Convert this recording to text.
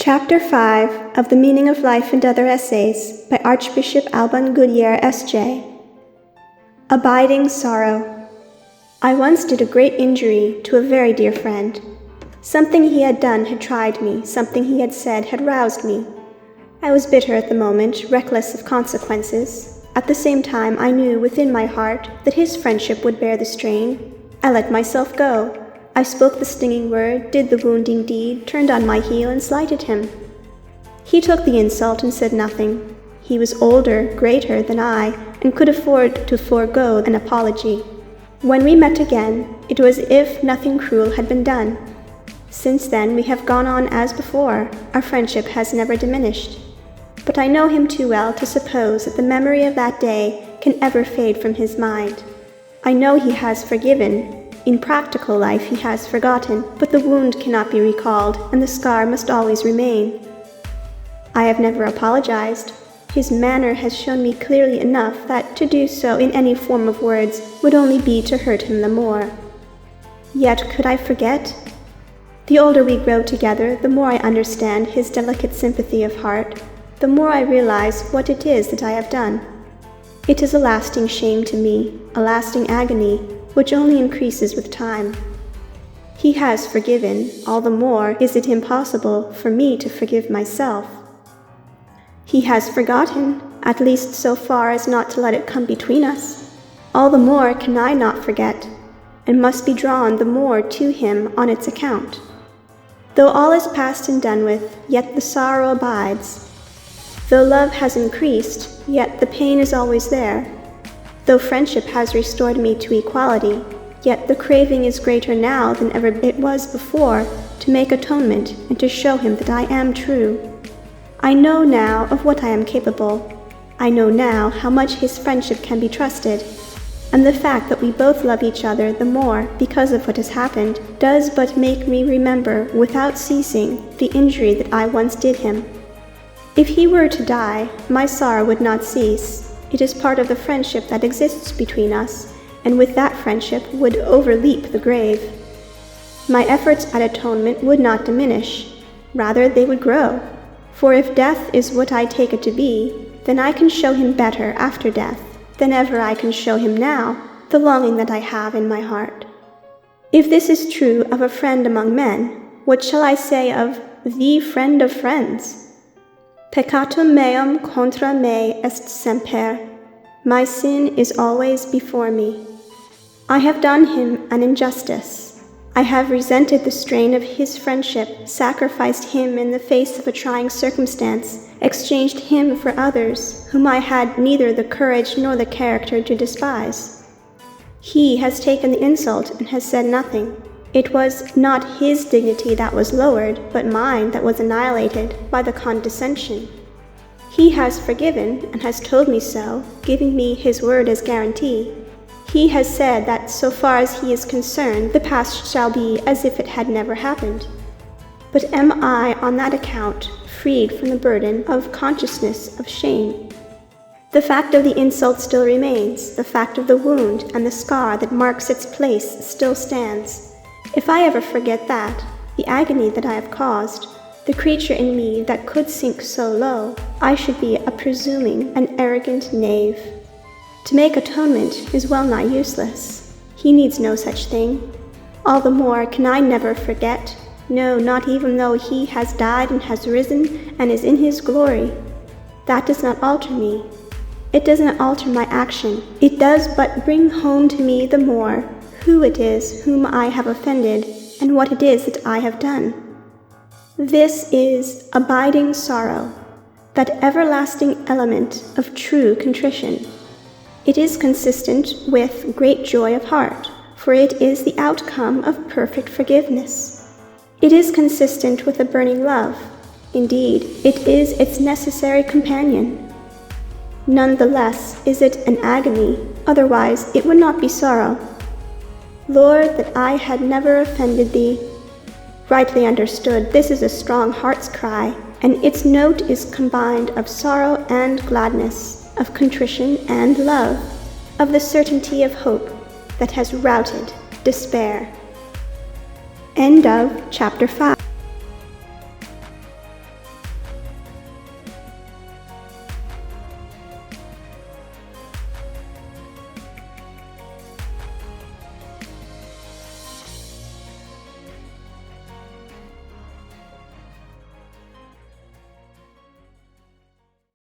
Chapter 5 of The Meaning of Life and Other Essays by Archbishop Alban Goodyear, S.J. Abiding Sorrow. I once did a great injury to a very dear friend. Something he had done had tried me, something he had said had roused me. I was bitter at the moment, reckless of consequences. At the same time, I knew within my heart that his friendship would bear the strain. I let myself go. I spoke the stinging word, did the wounding deed, turned on my heel and slighted him. He took the insult and said nothing. He was older, greater than I, and could afford to forego an apology. When we met again, it was as if nothing cruel had been done. Since then, we have gone on as before. Our friendship has never diminished. But I know him too well to suppose that the memory of that day can ever fade from his mind. I know he has forgiven. In practical life he has forgotten, but the wound cannot be recalled, and the scar must always remain. I have never apologized. His manner has shown me clearly enough that to do so in any form of words would only be to hurt him the more. Yet could I forget? The older we grow together, the more I understand his delicate sympathy of heart, the more I realize what it is that I have done. It is a lasting shame to me, a lasting agony, which only increases with time. He has forgiven, all the more is it impossible for me to forgive myself. He has forgotten, at least so far as not to let it come between us. All the more can I not forget, and must be drawn the more to him on its account. Though all is past and done with, yet the sorrow abides. Though love has increased, yet the pain is always there. Though friendship has restored me to equality, yet the craving is greater now than ever it was before to make atonement and to show him that I am true. I know now of what I am capable. I know now how much his friendship can be trusted, and the fact that we both love each other the more because of what has happened does but make me remember without ceasing the injury that I once did him. If he were to die, my sorrow would not cease. It is part of the friendship that exists between us, and with that friendship would overleap the grave. My efforts at atonement would not diminish, rather they would grow. For if death is what I take it to be, then I can show him better after death than ever I can show him now the longing that I have in my heart. If this is true of a friend among men, what shall I say of the friend of friends? Peccatum meum contra me est semper. My sin is always before me. I have done him an injustice. I have resented the strain of his friendship, sacrificed him in the face of a trying circumstance, exchanged him for others whom I had neither the courage nor the character to despise. He has taken the insult and has said nothing. It was not his dignity that was lowered, but mine that was annihilated by the condescension. He has forgiven and has told me so, giving me his word as guarantee. He has said that so far as he is concerned, the past shall be as if it had never happened. But am I, on that account, freed from the burden of consciousness of shame? The fact of the insult still remains. The fact of the wound and the scar that marks its place still stands. If I ever forget that, the agony that I have caused, the creature in me that could sink so low, I should be a presuming and arrogant knave. To make atonement is well nigh useless. He needs no such thing. All the more can I never forget, no, not even though he has died and has risen and is in his glory. That does not alter me. It does not alter my action. It does but bring home to me the more who it is whom I have offended, and what it is that I have done. This is abiding sorrow, that everlasting element of true contrition. It is consistent with great joy of heart, for it is the outcome of perfect forgiveness. It is consistent with a burning love. Indeed, it is its necessary companion. None the less is it an agony, otherwise it would not be sorrow. Lord, that I had never offended thee. Rightly understood, this is a strong heart's cry, and its note is combined of sorrow and gladness, of contrition and love, of the certainty of hope that has routed despair. End of chapter 5.